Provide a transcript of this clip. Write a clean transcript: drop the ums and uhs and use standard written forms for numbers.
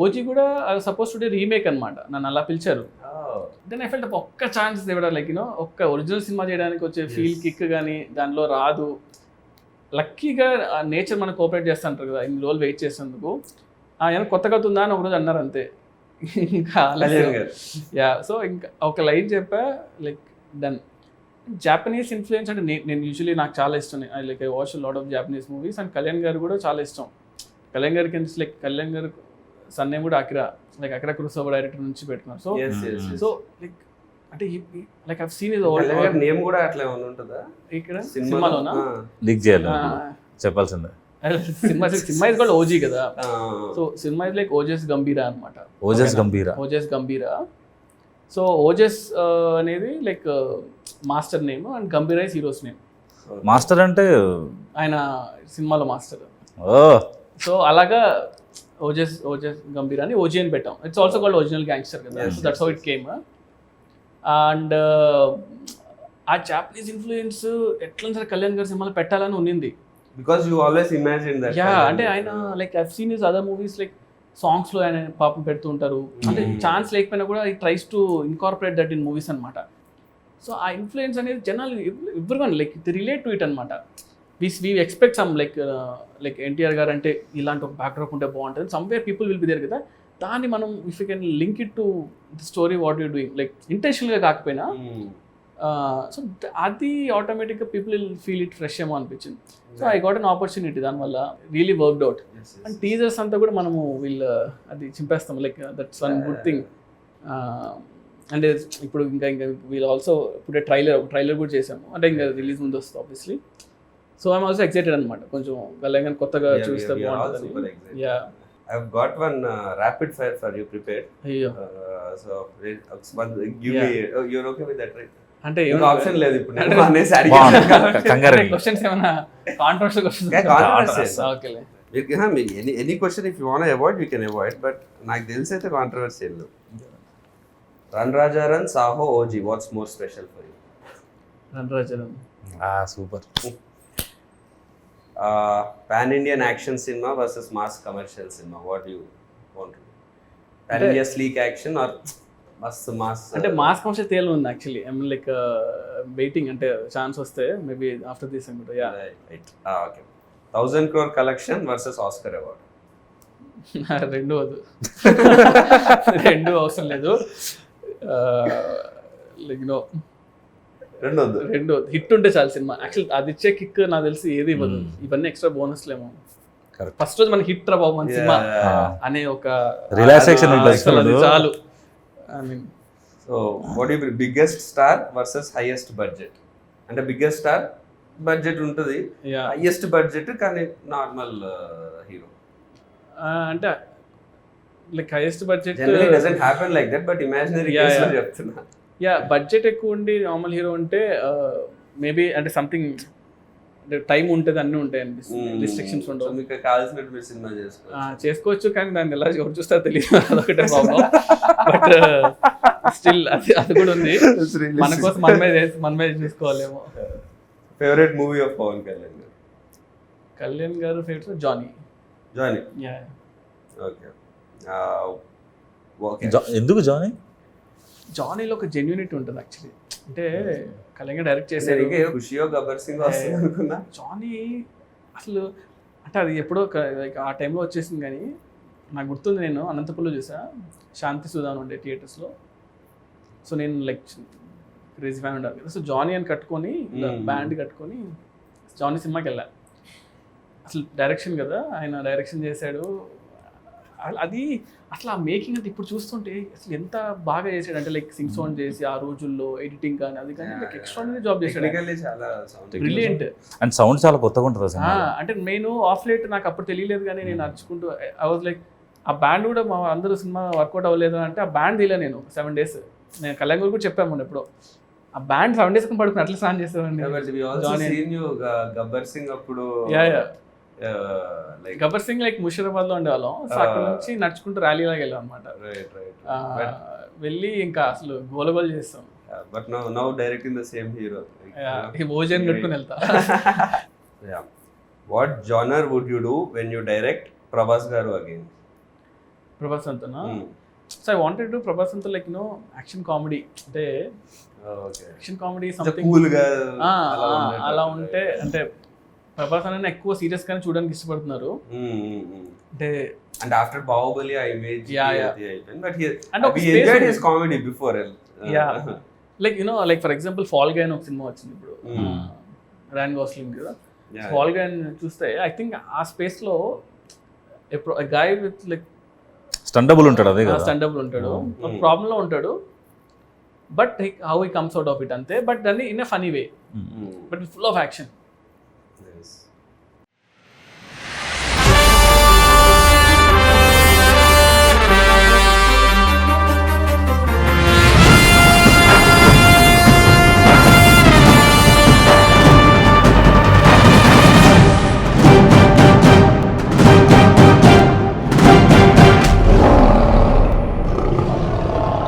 OG కూడా suppose to remake అనమాట, నన్ను అలా పిలిచారు. దెన్ ఐ ఫెల్ట్ ఒక్క ఛాన్స్ ఇవ్వడం, లైక్ యూనో ఒక్క ఒరిజినల్ సినిమా చేయడానికి వచ్చే ఫీల్ కిక్ కానీ దానిలో రాదు. లక్కీగా నేచర్ మనకు కోఆపరేట్ చేస్తుంటారు కదా, ఇన్ని రోజులు వెయిట్ చేసేందుకు. ఏమైనా కొత్తగా ఉందా అని ఒకరోజు అన్నారు అంతే. ఇంకా యా, సో ఇంకా ఒక లైన్ చెప్పా, లైక్ డన్. జాపనీస్ ఇన్ఫ్లుయెన్స్ అంటే నేను యూజువలీ నాకు చాలా ఇష్టం. Like I watch lot of Japanese movies. And Kalyan గారు కూడా చాలా ఇష్టం. కళ్యాణ్ గారికి లైక్ కళ్యాణ్ గారు సన్ నేమ్ కూడా Akira, like Akira Kurosawa director నుంచి పెట్టుకున్నారు. సో లైక్ అంటే like I have seen his old name కూడా అట్లా ఉంటుందా ఇక్కడ సినిమాలోనా? లీక్ చేయాలి చెప్పాల్సిందే. సినిమా ఇస్ కాల్డ్ ఓజీ కదా. So cinema is like Ojas గంభీరా అనమాట. ఓజస్ గంభీరా. సో ఓజస్ అనేది like master name and గంభీరా is heroes name. Master అంటే ఆయన సినిమాలో మాస్టర్. సో అలాగా ఓజస్ గంభీరా అని ఓజీ అని పెట్టాం. It's also called original gangster కదా. So that's how it came. And uh Japanese influence ఎట్లా సరే కళ్యాణ్ గారి సినిమాలో పెట్టాలని ఉన్నింది. Because you always imagine that. Yeah, అంటే ఆయన like I've seen his other movies, like సాంగ్స్లో ఆయన పాపం పెడుతూ ఉంటారు. అంటే ఛాన్స్ లేకపోయినా కూడా ఈ tries to incorporate that in movies అనమాట. సో ఆ ఇన్ఫ్లుయెన్స్ అనేది జనాలు everyone like they relate to it అనమాట. We expect some like NTR garu అంటే ఇలాంటి ఒక బ్యాక్డ్రాప్ ఉంటే బాగుంటుంది. Somewhere people will be there కదా. దాన్ని మనం if you can link it to the story what you doing, like ఇంటెన్షనల్గా కాకపోయినా, సో అది ఆటోమేటిక్గా people will feel it fresh ఏమో అనిపించింది. So I got an opportunity, దానివల్ల really worked out. And teasers అంతా కూడా మనము అది చింపేస్తాం, like that's one good thing. అంటే ఇప్పుడు ఇంకా వీళ్ళు ఆల్సో ఇప్పుడు ట్రైలర్ కూడా చేసాము, అంటే ఇంకా రిలీజ్ ముందు వస్తుంది obviously. So I'm also excited అనమాట, కొంచెం కళ్యాణ్ కొత్తగా చూస్తే బాగుంటుంది. Yeah, I've got one rapid fire for you prepared. So give me, you're okay with that, right? అంటే ఆప్షన్ లేదు ఇప్పుడు నేను అనేసి అడిగాను. క్వశ్చన్స్ ఏమైనా కాంట్రవర్షియల్ క్వశ్చన్స్? ఓకేలే, any question if you want avoid you can avoid, but నాకు తెలిసి అయితే controversial. Run Raja run, Saaho, OG, what's more special for you? Run Raja run. Super. Pan Indian action cinema versus mass commercial cinema, what you want? Pan India sleek action or మస్త్ mass? అంటే mass commercial తేలి ఉంది actually. I mean like waiting, అంటే chance వస్తే maybe after this అనుకుంటా. Yeah, right. Okay. 1000 crore collection versus Oscar award? రెండు వద్దు, రెండు అవసరం లేదు. లైక్ నో, రెండు వద్దు. హిట్ ఉంటే చాలు సినిమా. యాక్చువల్ అది ఇచ్చే కిక్ నాకు తెలిసి ఏది ఇవ్వదు. ఇవన్నీ ఎక్స్ట్రా బోనస్లేమో. ఫస్ట్ రోజు మనకి హిట్ రా బాబు మన సినిమా అనే ఒక రిలాక్సేషన్ చాలు. I mean, so what you biggest star versus highest budget? అంటే బిగ్గెస్ట్ స్టార్ బడ్జెట్ ఉంటుంది, హైయెస్ట్ బడ్జెట్ కానీ నార్మల్ హీరో. అంటే like highest budget generally doesn't happen like that, but imaginary case లో చెప్తున్నా. యా, బడ్జెట్ ఎక్కువ ఉండి normal hero ఉంటే maybe అంటే సంథింగ్ టైం ఉంటుంది, అన్నీ ఉంటాయి అనిపిస్తుంది, రిస్ట్రిక్షన్స్ ఉండవు. మీకు కావాల్సినట్టు మీరు సినిమా చేసుకోవచ్చు, కానీ దాన్ని ఎలా ఎవరు చూస్తారో తెలియదు, అదొకటే ప్రాబ్లం. బట్ స్టిల్ అది కూడా ఉంది, మన కోసం మన మీద చూసుకోవాలేమో. Favourite movie of Pawan Kalyan garu? Kalyan garu favourite Johnny. Yeah, okay. ఎందుకు జానీ? జానీలో ఒక జెన్యూనిటీ ఉంటుంది యాక్చువల్లీ. అంటే కళ్యాణ్ గారు డైరెక్ట్ చేశారు. ఖుషియో గబ్బర్ సింగ్ వస్తుంది అనుకున్నా. జానీ అసలు అంటే అది ఎప్పుడో ఆ టైంలో వచ్చేసింది, కానీ నాకు గుర్తుంది, నేను అనంతపురంలో చూసా, శాంతి సుధాన్ ఉండే థియేటర్స్లో. సో నేను లైక్ క్రేజీ ఫ్యాన్ ఉండాలి కదా. సో జానీ అని కట్టుకొని బ్యాండ్ కట్టుకొని జానీ సినిమాకి వెళ్ళా. అసలు డైరెక్షన్ కదా, ఆయన డైరెక్షన్ చేశాడు. అది అసలు ఆ మేకింగ్ అంటే ఇప్పుడు చూస్తుంటే అసలు ఎంత బాగా చేశాడు అంటే, లైక్ సింగ్ సౌండ్ చేసి ఆ రోజుల్లో ఎడిటింగ్ కానీ అది కానీ లైక్ ఎక్స్ట్రాడినరీ జాబ్ చేశాడు. బ్రిలియంట్. అండ్ సౌండ్ చాలా కొత్తగా ఉంటుంది. అంటే నేను ఆఫ్ లైట్ నాకు అప్పుడు తెలియలేదు, కానీ నేను నడుచుకుంటూ ఐ వాజ్ లైక్, ఆ బ్యాండ్ కూడా మా అందరూ సినిమా వర్కౌట్ అవ్వలేదు అంటే ఆ బ్యాండ్ తీయలే నేను 7 days. నేను కళ్యాణ్ గారు కూడా చెప్పాము ఎప్పుడో, ఆ బ్యాండ్ 7 days పడుకుని అట్లా స్నాన్ చేసేవాడిని. గబ్బర్ సింగ్ అప్పుడు గబ్బర్ సింగ్ లైక్ ముషీరాబాద్ లో ఉండేవాళ్ళం. సో అక్కడ నుంచి నడుచుకుంటూ ర్యాలీ లాగా వెళ్ళాం అనమాట. వెళ్ళి ఇంకా అసలు గోలగోలు చేస్తాం. But now directing the same hero, భోజనం కట్టుకుని వెళ్తా. What genre would you do when you direct Prabhas garu again? Prabhas అంతనా Hmm. So I wanted to Prabhas అంతా లైక్ యూనో యాక్షన్ కామెడీ అంటే okay action comedy something cool గా అలా ఉంటే అంటే ప్రభాస్ అనేది ఎక్కువ సీరియస్ గానే చూడడానికి ఇష్టపడుతున్నారు అంటే అండ్ ఆఫ్టర్ బాహుబలి ఆ ఇమేజ్ Yeah. బట్ And ఒక we space enjoyed ఉంది. his comedy before Yeah. Like you know like for example fall గా అని ఒక సినిమా వచ్చింది ఇప్పుడు ర్యాన్ గోస్లింగ్ కదా ఫాల్ గా చూస్తే ఐ థింక్ ఆ స్పేస్ లో ఎప్పుడు గాయ విత్ లైక్ స్టండబుల్ ఉంటాడు అదే కదా స్టాండబుల్ ఉంటాడు ఒక ప్రాబ్లం లో ఉంటాడు but how he comes out of it అంతే బట్ దాన్ని in a funny way but full of action